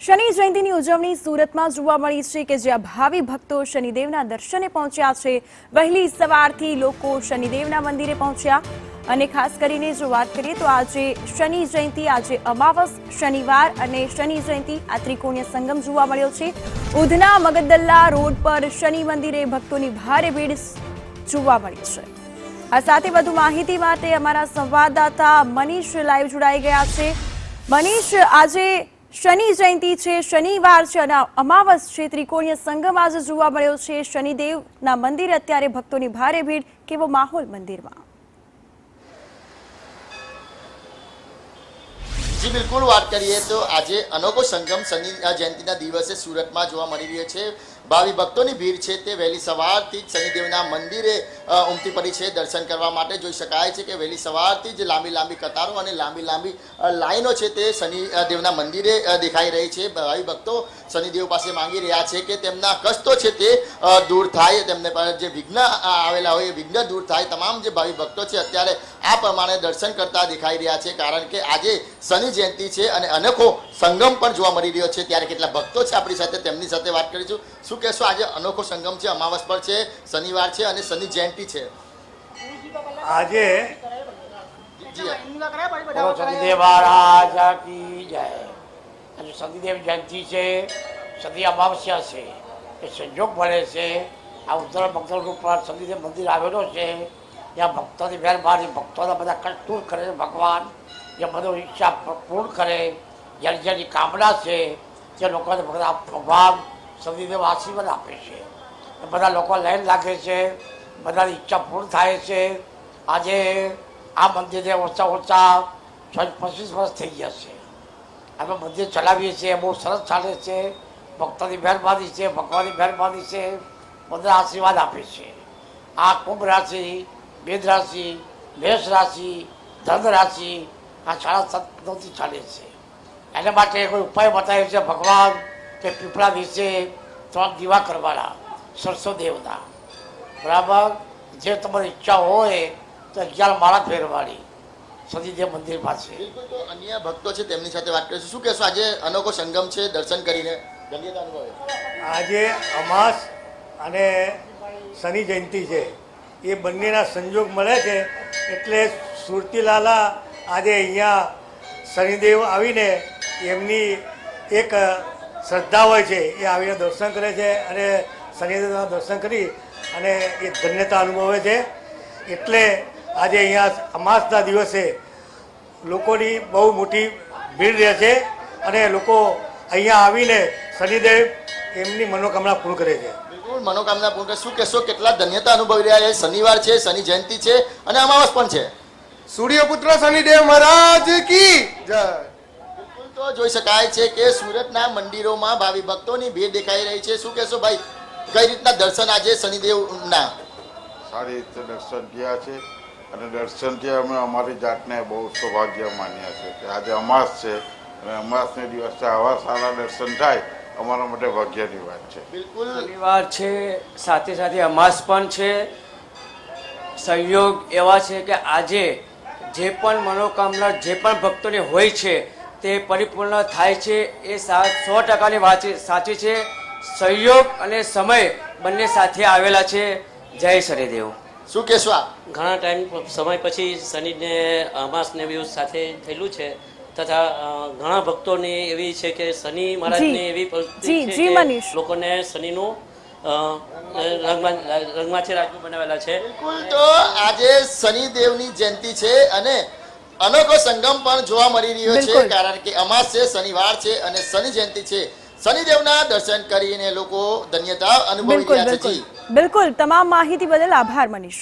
શનિ જયંતીની ઉજવણી સુરતમાં જોવા મળી છે કે જ્યાં ભાવિ ભક્તો શનિદેવના દર્શને પહોંચ્યા છે। વહેલી સવારથી લોકો શનિદેવના મંદિરે પહોંચ્યા અને ખાસ કરીને જો વાત કરીએ તો આજે શનિ જયંતી, આજે અમાવસ શનિવાર અને શનિ જયંતી આ ત્રિકોણીય સંગમ જોવા મળ્યો છે। ઉધના મગદલ્લા રોડ પર શનિ મંદિરે ભક્તોની ભારે ભીડ જોવા મળી છે। આ સાથે વધુ માહિતી માટે અમારા સંવાદદાતા મનીષ લાઈવ જોડાઈ ગયા છે। મનીષ, આજે શનિ જયંતી છે, શનિવાર છે અને અમાવસ છે, ત્રિકોણીય સંગમ આજે જોવા મળ્યો છે શનિદેવના મંદિરે। અત્યારે ભક્તોની ભારે ભીડ, કેવો માહોલ મંદિરમાં? जी बिल्कुल बात करिए तो आज अनोखो संगम शनि जयंती दिवसे सूरत में जोवा मळी रह्यो छे। भावी भक्तों की भीड़ है ते वहेली सवारथी ज शनिदेवना मंदिरे उमटी पड़ी है। दर्शन करवा माटे जोई शकाय छे के वहेली सवारथी ज लांबी लांबी कतारों और लांबी लांबी लाइनों है ते शनिदेवना मंदिरे देखाई रही है। भावी भक्तों शनिदेव पासे मांगी रह्या छे के तेमना कष्टो छे ते दूर थाय, तेमने पर जे विघ्न आवेला होय विघ्न दूर थाय। तमाम जे भावी भक्तों छे अत्यारे आ प्रमाणे दर्शन करता दिखाई रह्या छे, कारण के आजे शनि जयंती है और अनोखो संगम पर जोवा मळी रह्यो छे। त्यारे केटला भक्तो छे आपणी साथे, तेमनी साथे वात करीशुं। शुं कहेशो, आज अनोखो संगम है, अमावस पर है, शनिवार है और शनि जयंती है। आज शनिदेव महाराज की जय। शनिदेव जयंती से शनि अमावस्या से संयोग बने से आ उत्तर भक्तों पर शनिदेव मंदिर आवेलो है। यहाँ भक्तों की मेहरबानी, भक्तों का बधा कष्ट दूर करे भगवान, ये બધું ઈચ્છા પૂર્ણ કરે। જેની કામના છે તે લોકોને ભગવાન શનિદેવ આશીર્વાદ આપે છે। બધા લોકો લાઈન લાગે છે, બધાની ઈચ્છા પૂર્ણ થાય છે। આજે આ મંદિરે ઓછા ઓછા 25 વર્ષ થઈ ગયા છે। અમે મંદિર ચલાવીએ છીએ, બહુ સરસ ચાલે છે। ભક્તોની મહેરબાની છે, ભગવાનની મહેરબાની છે, બધા આશીર્વાદ આપે છે। આ કુંભ રાશિ, મેષ રાશિ, મેષ રાશિ, ધન રાશિ આ 7.5 ચાલે છે। એના માટે કોઈ ઉપાય બતાવ્યો છે ભગવાન કે પીપળા દિવસે 3 દીવા કરવાના સરસો દેવના, બરાબર। જે તમારી ઈચ્છા હોય તો 11 માળા ફેરવાની શનિદેવ મંદિર પાસે। बिल्कुल, तो अन्य भक्तों छे तेमनी साथे वात करीशुं। शुं कहेशो, आज अनोखो संगम है, दर्शन करीने धन्यता अनुभवे? आज अमास અને શનિ જયંતિ છે, એ બંનેના સંજોગ મળે છે એટલે સુરતીલાલા આજે અહીંયા શનિદેવ આવીને એમની એક શ્રદ્ધા હોય છે, એ આવીને દર્શન કરે છે અને શનિદેવના દર્શન કરી અને એ ધન્યતા અનુભવે છે। એટલે આજે અહીંયા અમાસના દિવસે લોકોની બહુ મોટી ભીડ રહે છે અને લોકો અહીંયા આવીને શનિદેવ એમની મનોકામના પૂર્ણ કરે છે। बिल्कुल, मनोकामना पूर्ण करे। शुं कहेशो, केटला धन्यता अनुभवी रह्या छे? शनिवार है, शनि जयंती है और अमावस पण है। सूर्यपुत्र शनिदेव महाराज की जय। बिल्कुल, तो જોઈ શકાય છે કે સુરતના મંદિરોમાં ભાવિ ભક્તોની ભીડ દેખાઈ રહી છે। શું કહેશો ભાઈ, કઈ રીતના દર્શન આજે શનિદેવના? સારી રીતે દર્શન થયા છે અને દર્શનથી અમે અમારી જાતને બહુ સૌભાગ્ય માન્યા છે કે આજે અમાસ છે અને અમાસને દિવસે આવા સારા દર્શન થાય અમારા માટે ભાગ્યની વાત છે। બિલકુલ, શનિવાર છે, સાથે સાથે અમાસ પણ છે। સંયોગ એવા છે કે આજે જે પણ મનોકામના જે પણ ભક્તોને હોય છે તે પરિપૂર્ણ થાય છે। એ 100%ની વાત સાચી છે। સંયોગ અને સમય બંને સાથે આવેલા છે। જય શનિદેવ। શું કહેશો આપ? ઘણા ટાઈમ સમય પછી શનિને અમાસને બી સાથે થયેલું છે, તથા ઘણા ભક્તોની એવી છે કે શનિ મહારાજની એવી પરિસ્થિતિ છે કે લોકોને શનિનું રંગમાછી રાજુ બનાવેલા છે। બિલકુલ, તો આજે શનિદેવની જયંતિ છે અને અનોખો સંગમ પણ જોવા મળી રહ્યો છે, કારણ કે અમાસ છે, શનિવાર છે અને શનિ જયંતિ છે। શનિદેવના દર્શન કરીને લોકો ધન્યતા અનુભવી રહ્યા છે। બિલકુલ, તમામ માહિતી બદલ આભાર મનીષ।